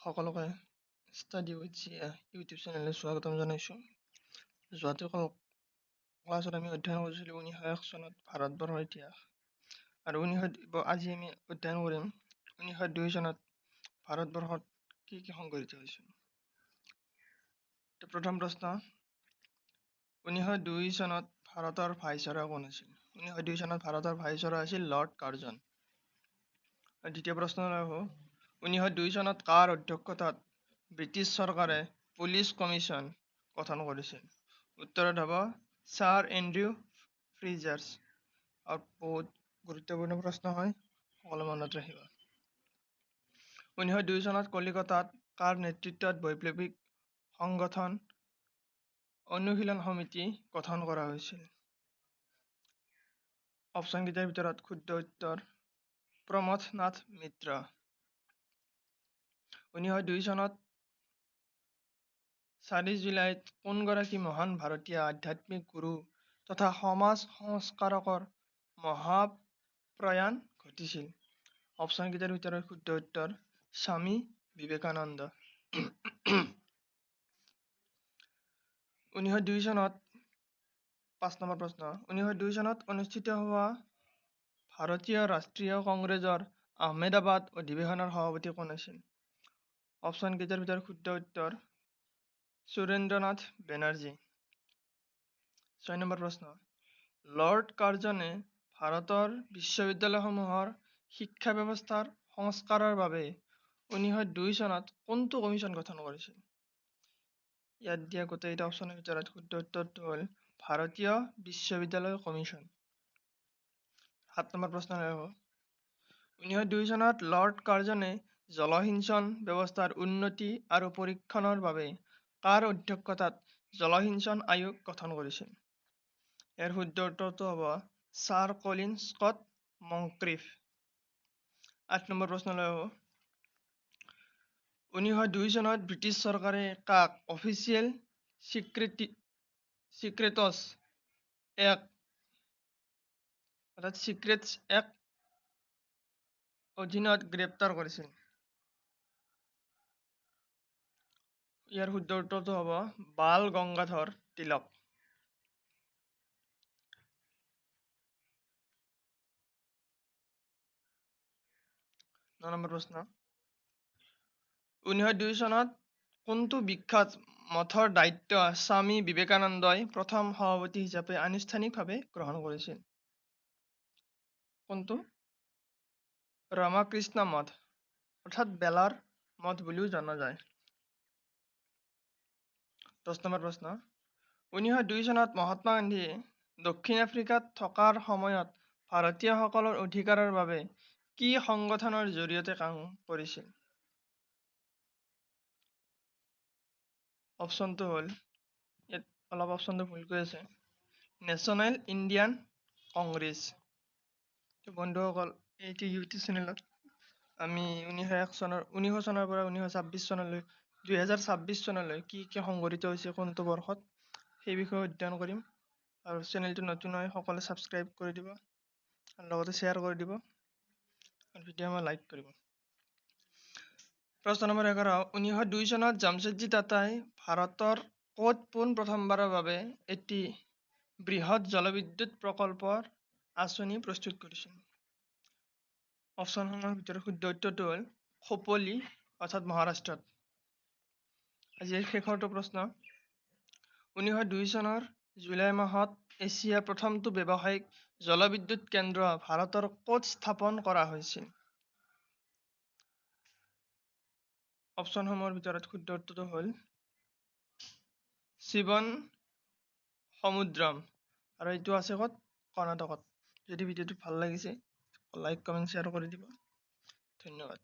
সকলোকে study with Zia YouTube চেনেললৈ স্বাগতম জনাইছোঁ। যোৱাটো ক্লাছত আমি অধ্যয়ন কৰিছিলোঁ 1901 চনত ভাৰতবৰ্ষৰ ইতিহাস, আৰু আজি আমি অধ্যয়ন কৰিম 1902 চনত ভাৰতবৰ্ষত কি কি সংঘটিত হৈছিল। প্ৰথম প্ৰশ্ন, 1902 চনত ভাৰতৰ ভাইচৰয় কোন আছিল? 1902 চনত ভাৰতৰ ভাইচৰয় আছিল লৰ্ড কাৰ্জন। দ্বিতীয় প্ৰশ্ন, 1902 চনত কাৰ অধ্যক্ষতাত ব্ৰিটিছ চৰকাৰে পুলিচ কমিশ্যন গঠন কৰিছিল? উত্তৰত হ'ব ছাৰ এণ্ড্ৰিউ ফ্ৰিজাৰ্ছ। আৰু বহুত গুৰুত্বপূৰ্ণ প্ৰশ্ন হয়, সকলো মনত ৰাখিব। 1902 চনত কলিকতাত কাৰ নেতৃত্বত বৈপ্লৱিক সংগঠন অনুশীলন সমিতি গঠন কৰা হৈছিল? অপশ্যনকেইটাৰ ভিতৰত শুদ্ধ উত্তৰ প্ৰমথ নাথ মিত্ৰ। 1902 চনত 4 জুলাইত কোনগৰাকী মহান ভাৰতীয় আধ্যাত্মিক গুৰু তথা সমাজ সংস্কাৰকৰ মহাপ্ৰয়াণ ঘটিছিল? অপশ্যনকেইটাৰ ভিতৰত শুদ্ধ উত্তৰ স্বামী বিবেকানন্দ। 1902 চনত 5 নম্বৰ প্ৰশ্ন, 1902 চনত অনুষ্ঠিত হোৱা ভাৰতীয় ৰাষ্ট্ৰীয় কংগ্ৰেছৰ আহমেদাবাদ অধিৱেশনৰ সভাপতি কোন আছিল? অপশ্যনকেইটাৰ ভিতৰত শুদ্ধ উত্তৰ সুৰেন্দ্ৰনাথ বেনাৰ্জী। 6 নম্বৰ প্ৰশ্ন, লৰ্ড কাৰ্জনে ভাৰতৰ বিশ্ববিদ্যালয়সমূহৰ শিক্ষা ব্যৱস্থাৰ সংস্কাৰৰ বাবে 1902 চনত কোনটো কমিশ্যন গঠন কৰিছিল? ইয়াত দিয়া গোটেইকেইটা অপশ্যনৰ ভিতৰত শুদ্ধ উত্তৰটো হ'ল ভাৰতীয় বিশ্ববিদ্যালয় কমিশ্যন। 7 নম্বৰ প্ৰশ্ন, 1902 চনত লৰ্ড কাৰ্জনে জলসিঞ্চন ব্যৱস্থাৰ উন্নতি আৰু পৰীক্ষণৰ বাবে কাৰ অধ্যক্ষতাত জলসিঞ্চন আয়োগ গঠন কৰিছিল? ইয়াৰ শুদ্ধ উত্তৰটো হ'ব ছাৰ কলিন স্কট মংক্ৰিফ। 8 নম্বৰ প্ৰশ্নলৈ, 1902 চনত ব্ৰিটিছ চৰকাৰে কাক অফিচিয়েল চিক্ৰেটছ এক্ট অধীনত গ্ৰেপ্তাৰ কৰিছিল? ইয়াৰ শুদ্ধ উত্তৰটো হ'ব বাল গংগাধৰ তিলক। 9 নম্বৰ প্ৰশ্ন, 1902 চনত কোনটো বিখ্যাত মঠৰ দায়িত্ব স্বামী বিবেকানন্দই প্ৰথম সভাপতি হিচাপে আনুষ্ঠানিকভাৱে গ্ৰহণ কৰিছিল? কোনটো? ৰামাকৃষ্ণ মঠ, অৰ্থাৎ বেলাৰ মঠ বুলিও জনা যায়। 10 নম্বৰ প্ৰশ্ন, 1902 চনত মহাত্মা গান্ধীয়ে দক্ষিণ আফ্ৰিকাত থকাৰ সময়ত ভাৰতীয়সকলৰ অধিকাৰৰ বাবে কি সংগঠনৰ জৰিয়তে কাম কৰিছিল? অপশ্যনটো হ'ল, ইয়াত অলপ অপশ্যনটো ভুলকৈ আছে, নেশ্যনেল ইণ্ডিয়ান কংগ্ৰেছ। বন্ধুসকল, এইটো ইউটিউব চেনেলত আমি 1901 চনৰ পৰা 1926 চনলৈ 2026 চনলৈ কি কি সংঘটিত হৈছে কোনটো বৰ্ষত, সেই বিষয়ে অধ্যয়ন কৰিম। আৰু চেনেলটো নতুন হয় সকলোৱে ছাবস্ক্ৰাইব কৰি দিব, আৰু লগতে শ্বেয়াৰ কৰি দিব, আৰু ভিডিঅ' লাইক কৰিব। প্ৰশ্ন নম্বৰ 11, 1902 চনত জামছেদজী টাটাই ভাৰতৰ ক'ত পোনপ্ৰথমবাৰৰ বাবে এটি বৃহৎ জলবিদ্যুৎ প্ৰকল্পৰ আঁচনি প্ৰস্তুত কৰিছিল? অপশ্যনসমূহৰ ভিতৰত শুদ্ধ উত্তৰটো হ'ল খোপলি, অৰ্থাৎ মহাৰাষ্ট্ৰত। আজিৰ শেষৰটো প্ৰশ্ন, 1902 চনৰ জুলাই মাহত এছিয়াৰ প্ৰথমটো ব্যৱসায়িক জলবিদ্যুৎ কেন্দ্ৰ ভাৰতৰ ক'ত স্থাপন কৰা হৈছিল? অপশ্যনসমূহৰ ভিতৰত শুদ্ধ উত্তৰটো হ'ল শিৱন সমুদ্ৰম, আৰু এইটো আছে ক'ত? কৰ্ণাটকত। যদি ভিডিঅ'টো ভাল লাগিছে লাইক কমেণ্ট শ্বেয়াৰ কৰি দিব। ধন্যবাদ।